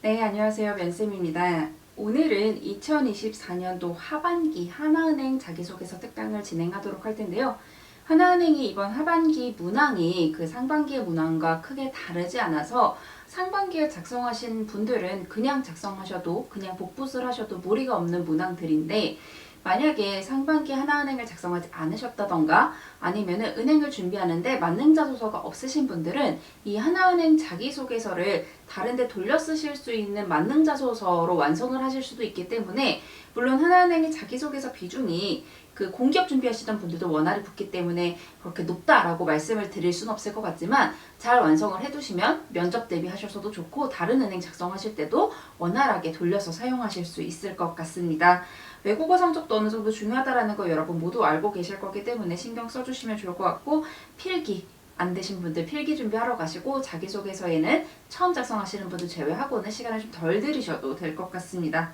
네, 안녕하세요. 면쌤입니다. 오늘은 2024년도 하반기 하나은행 자기소개서 특강을 진행하도록 할 텐데요. 하나은행이 이번 하반기 문항이 그 상반기의 문항과 크게 다르지 않아서 상반기에 작성하신 분들은 그냥 작성하셔도 그냥 복붙을 하셔도 무리가 없는 문항들인데, 만약에 상반기 하나은행을 작성하지 않으셨다던가 아니면은 은행을 준비하는데 만능자소서가 없으신 분들은 이 하나은행 자기소개서를 다른데 돌려 쓰실 수 있는 만능자소서로 완성을 하실 수도 있기 때문에, 물론 하나은행의 자기소개서 비중이 그 공기업 준비하시던 분들도 원활히 붙기 때문에 그렇게 높다라고 말씀을 드릴 수는 없을 것 같지만, 잘 완성을 해두시면 면접 대비하셔서도 좋고 다른 은행 작성하실 때도 원활하게 돌려서 사용하실 수 있을 것 같습니다. 외국어 성적도 어느 정도 중요하다라는 거 여러분 모두 알고 계실 거기 때문에 신경 써주시면 좋을 것 같고, 필기 안 되신 분들 필기 준비하러 가시고, 자기소개서에는 처음 작성하시는 분들 제외하고는 시간을 좀 덜 들이셔도 될 것 같습니다.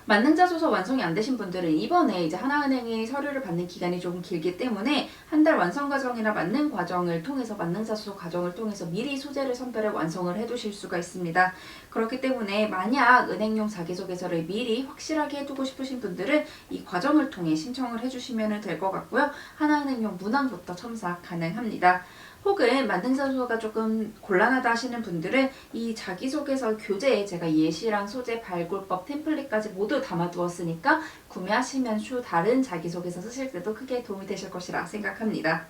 만능자소서 완성이 안 되신 분들은 이번에 이제 하나은행이 서류를 받는 기간이 조금 길기 때문에 한 달 완성 과정이나 만능 과정을 통해서, 만능자소서 과정을 통해서 미리 소재를 선별해 완성을 해두실 수가 있습니다. 그렇기 때문에 만약 은행용 자기소개서를 미리 확실하게 해두고 싶으신 분들은 이 과정을 통해 신청을 해주시면 될 것 같고요. 하나은행용 문항부터 첨삭 가능합니다. 혹은 만능자소서가 조금 곤란하다 하시는 분들은 이 자기소개서 교재에 제가 예시랑 소재, 발굴법, 템플릿까지 모두 담아두었으니까 구매하시면 추후 다른 자기소개서 쓰실 때도 크게 도움이 되실 것이라 생각합니다.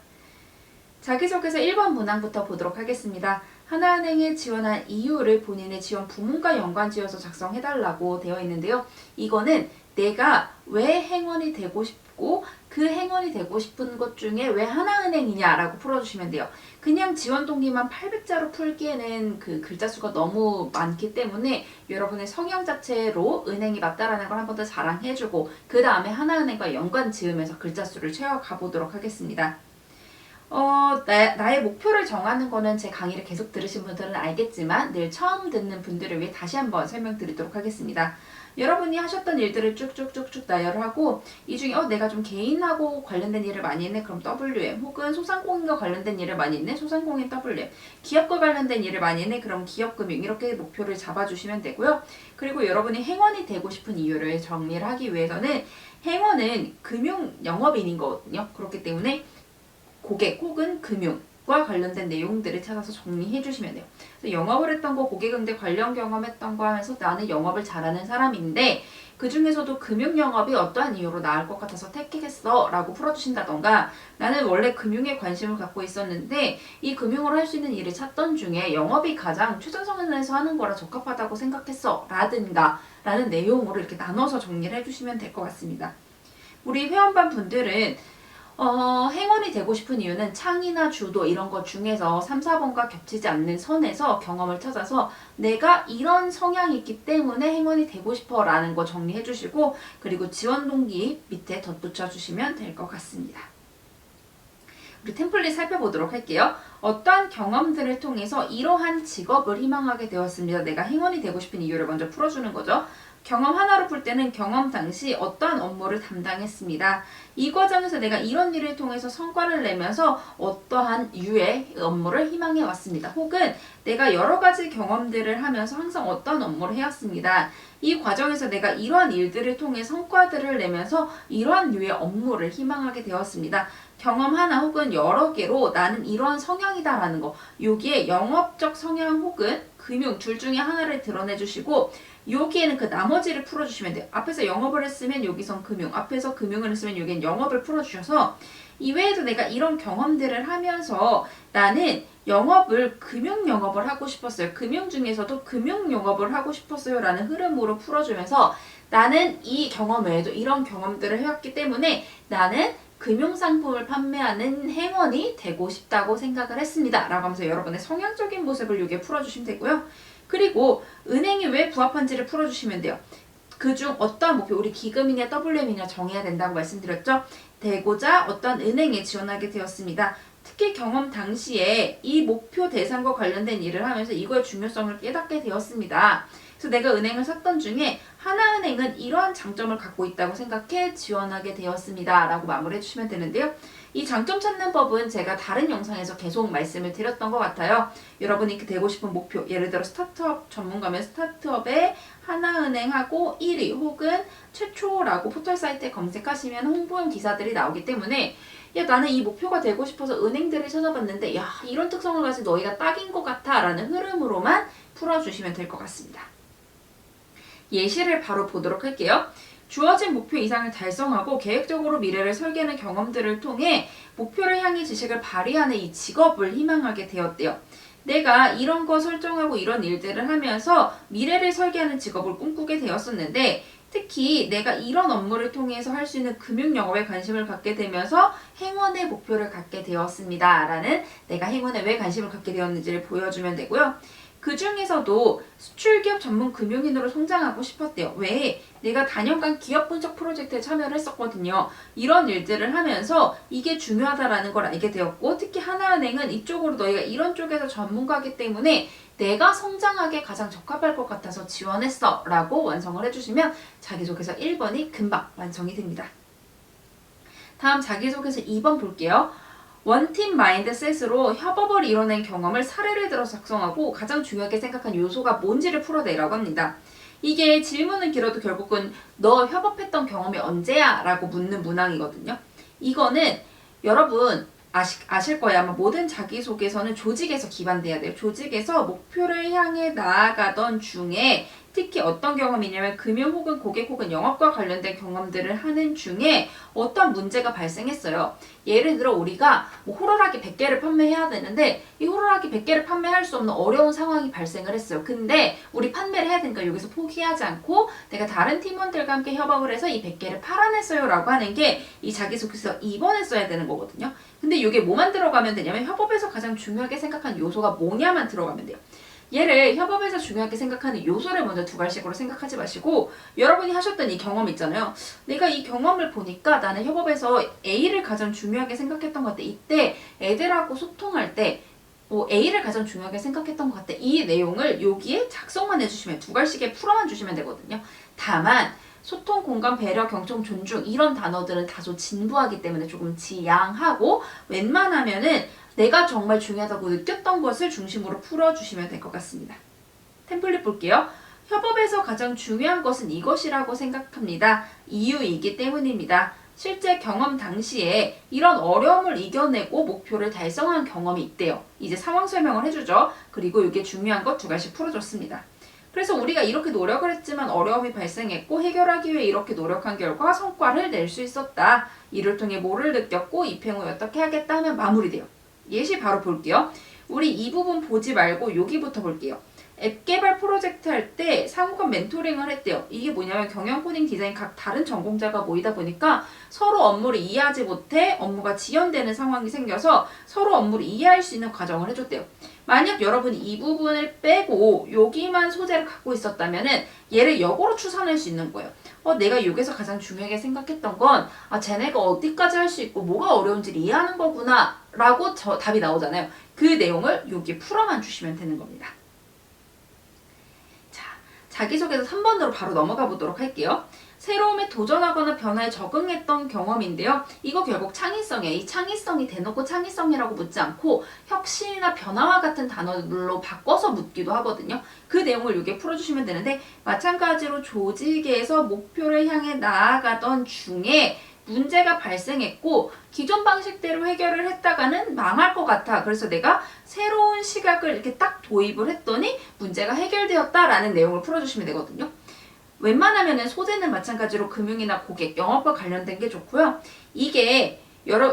자기소개서 1번 문항부터 보도록 하겠습니다. 하나은행에 지원한 이유를 본인의 지원 부문과 연관지어서 작성해달라고 되어 있는데요. 이거는 내가 왜 행원이 되고 싶고 그 행원이 되고 싶은 것 중에 왜 하나은행이냐라고 풀어주시면 돼요. 그냥 지원 동기만 800자로 풀기에는 그 글자 수가 너무 많기 때문에 여러분의 성향 자체로 은행이 맞다라는 걸 한 번 더 자랑해주고, 그 다음에 하나은행과 연관 지으면서 글자 수를 채워가 보도록 하겠습니다. 나의 목표를 정하는 거는 제 강의를 계속 들으신 분들은 알겠지만 늘 처음 듣는 분들을 위해 다시 한번 설명드리도록 하겠습니다. 여러분이 하셨던 일들을 쭉쭉쭉쭉 나열을 하고, 이 중에 내가 좀 개인하고 관련된 일을 많이 했네, 그럼 WM, 혹은 소상공인과 관련된 일을 많이 했네, 소상공인 WM, 기업과 관련된 일을 많이 했네, 그럼 기업금융, 이렇게 목표를 잡아주시면 되고요. 그리고 여러분이 행원이 되고 싶은 이유를 정리를 하기 위해서는, 행원은 금융 영업인이거든요. 그렇기 때문에 고객 혹은 금융과 관련된 내용들을 찾아서 정리해 주시면 돼요. 그래서 영업을 했던 거, 고객응대 관련 경험했던 거 하면서 나는 영업을 잘하는 사람인데 그 중에서도 금융 영업이 어떠한 이유로 나을 것 같아서 택했어 라고 풀어주신다던가, 나는 원래 금융에 관심을 갖고 있었는데 이 금융으로 할 수 있는 일을 찾던 중에 영업이 가장 최전선에서 하는 거라 적합하다고 생각했어 라든가 라는 내용으로 이렇게 나눠서 정리를 해주시면 될 것 같습니다. 우리 회원반 분들은 행원이 되고 싶은 이유는 창이나 주도 이런 것 중에서 3, 4번과 겹치지 않는 선에서 경험을 찾아서 내가 이런 성향이 있기 때문에 행원이 되고 싶어 라는 거 정리해 주시고, 그리고 지원 동기 밑에 덧붙여 주시면 될 것 같습니다. 우리 템플릿 살펴보도록 할게요. 어떠한 경험들을 통해서 이러한 직업을 희망하게 되었습니다. 내가 행원이 되고 싶은 이유를 먼저 풀어주는 거죠. 경험 하나로 풀 때는 경험 당시 어떠한 업무를 담당했습니다. 이 과정에서 내가 이런 일을 통해서 성과를 내면서 어떠한 유의 업무를 희망해 왔습니다. 혹은 내가 여러 가지 경험들을 하면서 항상 어떠한 업무를 해왔습니다. 이 과정에서 내가 이러한 일들을 통해 성과들을 내면서 이러한 유의 업무를 희망하게 되었습니다. 경험 하나 혹은 여러 개로 나는 이러한 성향이다라는 거, 여기에 영업적 성향 혹은 금융 둘 중에 하나를 드러내 주시고, 여기에는 그 나머지를 풀어주시면 돼요. 앞에서 영업을 했으면 여기선 금융, 앞에서 금융을 했으면 여기엔 영업을 풀어주셔서, 이외에도 내가 이런 경험들을 하면서 나는 영업을 금융 영업을 하고 싶었어요, 금융 중에서도 금융 영업을 하고 싶었어요 라는 흐름으로 풀어주면서, 나는 이 경험 외에도 이런 경험들을 해왔기 때문에 나는 금융상품을 판매하는 행원이 되고 싶다고 생각을 했습니다 라고 하면서 여러분의 성향적인 모습을 여기에 풀어주시면 되고요. 그리고 은행이 왜 부합한지를 풀어주시면 돼요. 그중 어떠한 목표, 우리 기금이냐 WM이냐 정해야 된다고 말씀드렸죠. 되고자 어떠한 은행에 지원하게 되었습니다. 특히 경험 당시에 이 목표 대상과 관련된 일을 하면서 이거의 중요성을 깨닫게 되었습니다. 그래서 내가 은행을 샀던 중에 하나은행은 이러한 장점을 갖고 있다고 생각해 지원하게 되었습니다 라고 마무리해 주시면 되는데요. 이 장점 찾는 법은 제가 다른 영상에서 계속 말씀을 드렸던 것 같아요. 여러분이 되고 싶은 목표, 예를 들어 스타트업 전문가면 스타트업에 하나은행하고 1위 혹은 최초라고 포털 사이트에 검색하시면 홍보용 기사들이 나오기 때문에 야, 나는 이 목표가 되고 싶어서 은행들을 찾아봤는데 야, 이런 특성을 가진 너희가 딱인 것 같아 라는 흐름으로만 풀어주시면 될 것 같습니다. 예시를 바로 보도록 할게요. 주어진 목표 이상을 달성하고 계획적으로 미래를 설계하는 경험들을 통해 목표를 향해 지식을 발휘하는 이 직업을 희망하게 되었대요. 내가 이런 거 설정하고 이런 일들을 하면서 미래를 설계하는 직업을 꿈꾸게 되었었는데 특히 내가 이런 업무를 통해서 할 수 있는 금융 영업에 관심을 갖게 되면서 행운의 목표를 갖게 되었습니다. 라는 내가 행운에 왜 관심을 갖게 되었는지를 보여주면 되고요. 그 중에서도 수출기업 전문 금융인으로 성장하고 싶었대요. 왜? 내가 다년간 기업 분석 프로젝트에 참여를 했었거든요. 이런 일들을 하면서 이게 중요하다라는 걸 알게 되었고 특히 하나은행은 이쪽으로 너희가 이런 쪽에서 전문가이기 때문에 내가 성장하기에 가장 적합할 것 같아서 지원했어 라고 완성을 해주시면 자기소개서 1번이 금방 완성이 됩니다. 다음 자기소개서 2번 볼게요. 원팀 마인드셋으로 협업을 이뤄낸 경험을 사례를 들어서 작성하고 가장 중요하게 생각한 요소가 뭔지를 풀어내라고 합니다. 이게 질문은 길어도 결국은 너 협업했던 경험이 언제야? 라고 묻는 문항이거든요. 이거는 여러분 아실 거예요. 아마 모든 자기소개서는 조직에서 기반돼야 돼요. 조직에서 목표를 향해 나아가던 중에 특히 어떤 경험이냐면 금융 혹은 고객 혹은 영업과 관련된 경험들을 하는 중에 어떤 문제가 발생했어요. 예를 들어 우리가 뭐 호루라기 100개를 판매해야 되는데 이 호루라기 100개를 판매할 수 없는 어려운 상황이 발생을 했어요. 근데 우리 판매를 해야 되니까 여기서 포기하지 않고 내가 다른 팀원들과 함께 협업을 해서 이 100개를 팔아냈어요 라고 하는 게 이 자기소개서 2번에 써야 되는 거거든요. 근데 이게 뭐만 들어가면 되냐면 협업에서 가장 중요하게 생각한 요소가 뭐냐만 들어가면 돼요. 얘를 협업에서 중요하게 생각하는 요소를 먼저 두 갈식으로 생각하지 마시고 여러분이 하셨던 이 경험 있잖아요. 내가 이 경험을 보니까 나는 협업에서 A를 가장 중요하게 생각했던 것 같아. 이때 애들하고 소통할 때 A를 가장 중요하게 생각했던 것 같아. 이 내용을 여기에 작성만 해주시면 두 갈식에 풀어만 주시면 되거든요. 다만 소통, 공감, 배려, 경청, 존중 이런 단어들은 다소 진부하기 때문에 조금 지양하고 웬만하면은 내가 정말 중요하다고 느꼈던 것을 중심으로 풀어주시면 될 것 같습니다. 템플릿 볼게요. 협업에서 가장 중요한 것은 이것이라고 생각합니다. 이유이기 때문입니다. 실제 경험 당시에 이런 어려움을 이겨내고 목표를 달성한 경험이 있대요. 이제 상황 설명을 해주죠. 그리고 이게 중요한 것 두 가지 풀어줬습니다. 그래서 우리가 이렇게 노력을 했지만 어려움이 발생했고 해결하기 위해 이렇게 노력한 결과 성과를 낼 수 있었다. 이를 통해 뭐를 느꼈고 입행 후 어떻게 하겠다 하면 마무리돼요. 예시 바로 볼게요. 우리 이 부분 보지 말고 여기부터 볼게요. 앱 개발 프로젝트 할 때 상호간 멘토링을 했대요. 이게 뭐냐면 경영, 코딩, 디자인 각 다른 전공자가 모이다 보니까 서로 업무를 이해하지 못해 업무가 지연되는 상황이 생겨서 서로 업무를 이해할 수 있는 과정을 해줬대요. 만약 여러분이 이 부분을 빼고 여기만 소재를 갖고 있었다면은 얘를 역으로 추산할 수 있는 거예요. 내가 여기서 가장 중요하게 생각했던 건 쟤네가 어디까지 할 수 있고 뭐가 어려운지를 이해하는 거구나 라고 답이 나오잖아요. 그 내용을 여기에 풀어만 주시면 되는 겁니다. 자, 자기소개서 3번으로 바로 넘어가 보도록 할게요. 새로움에 도전하거나 변화에 적응했던 경험인데요. 이거 결국 창의성이에요. 이 창의성이 대놓고 창의성이라고 묻지 않고 혁신이나 변화와 같은 단어들로 바꿔서 묻기도 하거든요. 그 내용을 여기에 풀어주시면 되는데 마찬가지로 조직에서 목표를 향해 나아가던 중에 문제가 발생했고 기존 방식대로 해결을 했다가는 망할 것 같아. 그래서 내가 새로운 시각을 이렇게 딱 도입을 했더니 문제가 해결되었다라는 내용을 풀어주시면 되거든요. 웬만하면 소재는 마찬가지로 금융이나 고객, 영업과 관련된 게 좋고요. 이게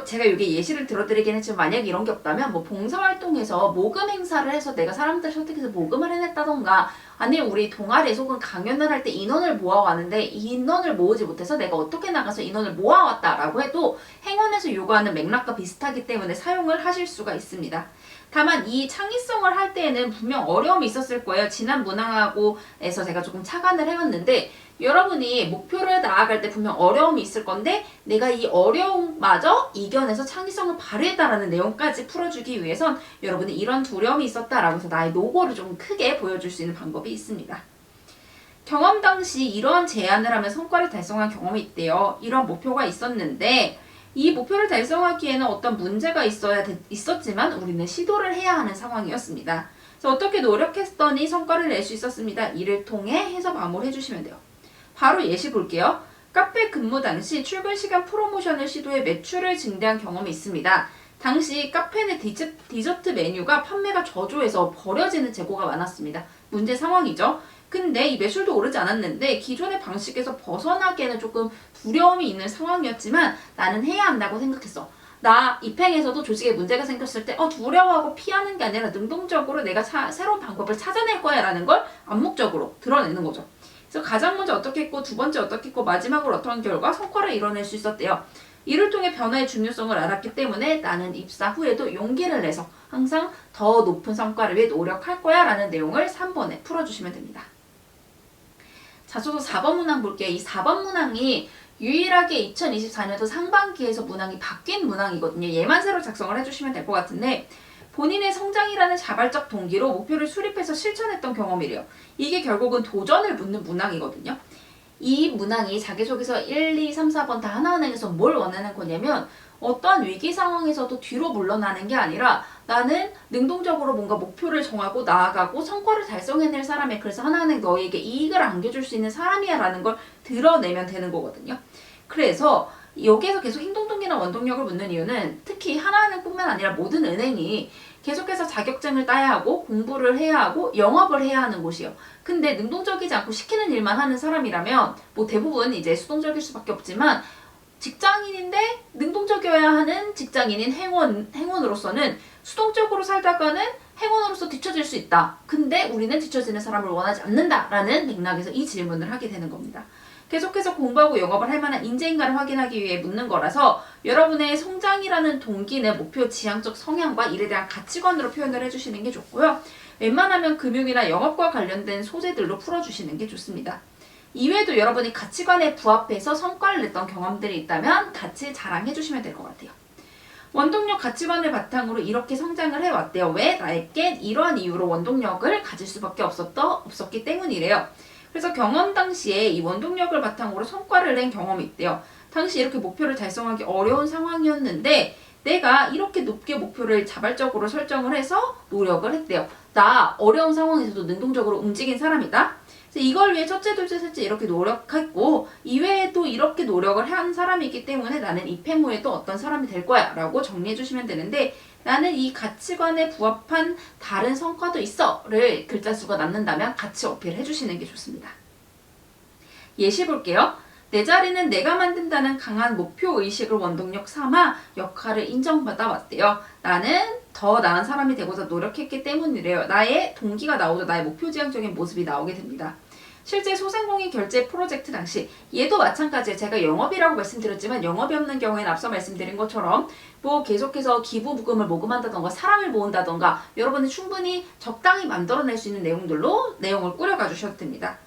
제가 여기 예시를 들어드리긴 했지만 만약에 이런 게 없다면 뭐 봉사활동에서 모금 행사를 해서 내가 사람들 설득해서 모금을 해냈다던가 아니면 우리 동아리에서 혹은 강연을 할 때 인원을 모아왔는데 이 인원을 모으지 못해서 내가 어떻게 나가서 인원을 모아왔다라고 해도 행원에서 요구하는 맥락과 비슷하기 때문에 사용을 하실 수가 있습니다. 다만 이 창의성을 할 때에는 분명 어려움이 있었을 거예요. 지난 문항하고에서 제가 조금 착안을 해왔는데 여러분이 목표를 나아갈 때 분명 어려움이 있을 건데 내가 이 어려움마저 이겨내서 창의성을 발휘했다라는 내용까지 풀어주기 위해선 여러분이 이런 두려움이 있었다라고 해서 나의 노고를 좀 크게 보여줄 수 있는 방법이 있습니다. 경험 당시 이러한 제안을 하면 성과를 달성한 경험이 있대요. 이런 목표가 있었는데 이 목표를 달성하기에는 어떤 문제가 있었지만 우리는 시도를 해야 하는 상황이었습니다. 그래서 어떻게 노력했더니 성과를 낼 수 있었습니다. 이를 통해 해서 마무리해 주시면 돼요. 바로 예시 볼게요. 카페 근무 당시 출근 시간 프로모션을 시도해 매출을 증대한 경험이 있습니다. 당시 카페 내 디저트 메뉴가 판매가 저조해서 버려지는 재고가 많았습니다. 문제 상황이죠. 근데 이 매출도 오르지 않았는데 기존의 방식에서 벗어나기에는 조금 두려움이 있는 상황이었지만 나는 해야 한다고 생각했어. 나 입행에서도 조직에 문제가 생겼을 때 두려워하고 피하는 게 아니라 능동적으로 내가 새로운 방법을 찾아낼 거야 라는 걸 암묵적으로 드러내는 거죠. 그래서 가장 먼저 어떻게 했고 두 번째 어떻게 했고 마지막으로 어떠한 결과 성과를 이뤄낼 수 있었대요. 이를 통해 변화의 중요성을 알았기 때문에 나는 입사 후에도 용기를 내서 항상 더 높은 성과를 위해 노력할 거야 라는 내용을 3번에 풀어주시면 됩니다. 자소서 4번 문항 볼게요. 이 4번 문항이 유일하게 2024년도 상반기에서 문항이 바뀐 문항이거든요. 얘만 새로 작성을 해주시면 될 것 같은데 본인의 성장이라는 자발적 동기로 목표를 수립해서 실천했던 경험이래요. 이게 결국은 도전을 묻는 문항이거든요. 이 문항이 자기소개서 1, 2, 3, 4번 다 하나은행에서 뭘 원하는 거냐면 어떠한 위기 상황에서도 뒤로 물러나는 게 아니라 나는 능동적으로 뭔가 목표를 정하고 나아가고 성과를 달성해낼 사람이야. 그래서 하나은행 너에게 이익을 안겨줄 수 있는 사람이야 라는 걸 드러내면 되는 거거든요. 그래서 여기에서 계속 행동동기나 원동력을 묻는 이유는 특히 하나은행뿐만 아니라 모든 은행이 계속해서 자격증을 따야 하고 공부를 해야 하고 영업을 해야 하는 곳이에요. 근데 능동적이지 않고 시키는 일만 하는 사람이라면 뭐 대부분 이제 수동적일 수밖에 없지만 직장인인데 능동적이어야 하는 직장인인 행원으로서는 수동적으로 살다가는 행원으로서 뒤처질 수 있다. 근데 우리는 뒤처지는 사람을 원하지 않는다라는 맥락에서 이 질문을 하게 되는 겁니다. 계속해서 공부하고 영업을 할 만한 인재인가를 확인하기 위해 묻는 거라서 여러분의 성장이라는 동기는 목표 지향적 성향과 이에 대한 가치관으로 표현을 해주시는 게 좋고요. 웬만하면 금융이나 영업과 관련된 소재들로 풀어주시는 게 좋습니다. 이외에도 여러분이 가치관에 부합해서 성과를 냈던 경험들이 있다면 같이 자랑해주시면 될 것 같아요. 원동력 가치관을 바탕으로 이렇게 성장을 해왔대요. 왜? 나에게 이러한 이유로 원동력을 가질 수밖에 없었기 때문이래요. 그래서 경험 당시에 이 원동력을 바탕으로 성과를 낸 경험이 있대요. 당시 이렇게 목표를 달성하기 어려운 상황이었는데 내가 이렇게 높게 목표를 자발적으로 설정을 해서 노력을 했대요. 나 어려운 상황에서도 능동적으로 움직인 사람이다. 그래서 이걸 위해 첫째, 둘째, 셋째 이렇게 노력했고 이외에도 이렇게 노력을 한 사람이기 때문에 나는 입행 후에도 어떤 사람이 될 거야 라고 정리해 주시면 되는데 나는 이 가치관에 부합한 다른 성과도 있어를 글자 수가 남는다면 같이 어필해 주시는 게 좋습니다. 예시 볼게요. 내 자리는 내가 만든다는 강한 목표의식을 원동력 삼아 역할을 인정받아 왔대요. 나는 더 나은 사람이 되고자 노력했기 때문이래요. 나의 동기가 나오죠. 나의 목표 지향적인 모습이 나오게 됩니다. 실제 소상공인 결제 프로젝트 당시 얘도 마찬가지예요. 제가 영업이라고 말씀드렸지만 영업이 없는 경우에는 앞서 말씀드린 것처럼 뭐 계속해서 기부금을 모금한다던가 사람을 모은다던가 여러분이 충분히 적당히 만들어낼 수 있는 내용들로 내용을 꾸려가 주셔도 됩니다.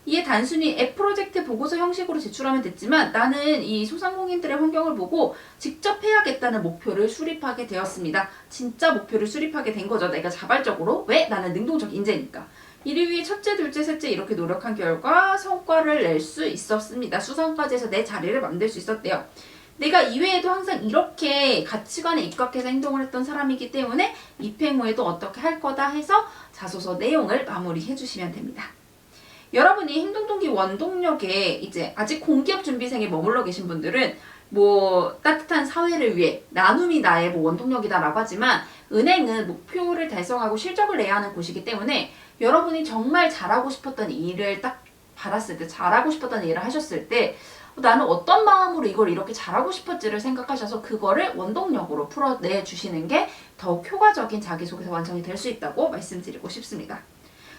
이에 단순히 앱 프로젝트 보고서 형식으로 제출하면 됐지만 나는 이 소상공인들의 환경을 보고 직접 해야겠다는 목표를 수립하게 되었습니다. 진짜 목표를 수립하게 된 거죠. 내가 자발적으로. 왜? 나는 능동적 인재니까. 이를 위해 첫째, 둘째, 셋째 이렇게 노력한 결과 성과를 낼 수 있었습니다. 수상까지 해서 내 자리를 만들 수 있었대요. 내가 이외에도 항상 이렇게 가치관에 입각해서 행동을 했던 사람이기 때문에 입행 후에도 어떻게 할 거다 해서 자소서 내용을 마무리해 주시면 됩니다. 여러분이 행동동기 원동력에 이제 아직 공기업 준비생에 머물러 계신 분들은 뭐 따뜻한 사회를 위해 나눔이 나의 뭐 원동력이다라고 하지만 은행은 목표를 달성하고 실적을 내야 하는 곳이기 때문에 여러분이 정말 잘하고 싶었던 일을 딱 받았을 때 잘하고 싶었던 일을 하셨을 때 나는 어떤 마음으로 이걸 이렇게 잘하고 싶었지를 생각하셔서 그거를 원동력으로 풀어내 주시는 게 더욱 효과적인 자기소개서 완성이 될 수 있다고 말씀드리고 싶습니다.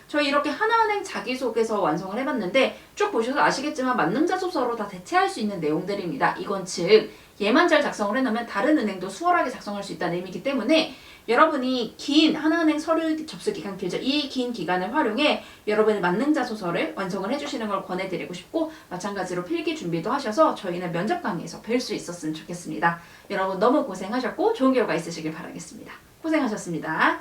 저희 이렇게 하나은행 자기소개서 완성을 해봤는데 쭉 보셔서 아시겠지만 만능자소서로 다 대체할 수 있는 내용들입니다. 이건 즉 얘만 잘 작성을 해놓으면 다른 은행도 수월하게 작성할 수 있다는 의미이기 때문에 여러분이 긴 하나은행 서류 접수 기간 길죠. 이 긴 기간을 활용해 여러분의 만능자소서를 완성을 해주시는 걸 권해드리고 싶고 마찬가지로 필기 준비도 하셔서 저희는 면접 강의에서 뵐 수 있었으면 좋겠습니다. 여러분 너무 고생하셨고 좋은 결과 있으시길 바라겠습니다. 고생하셨습니다.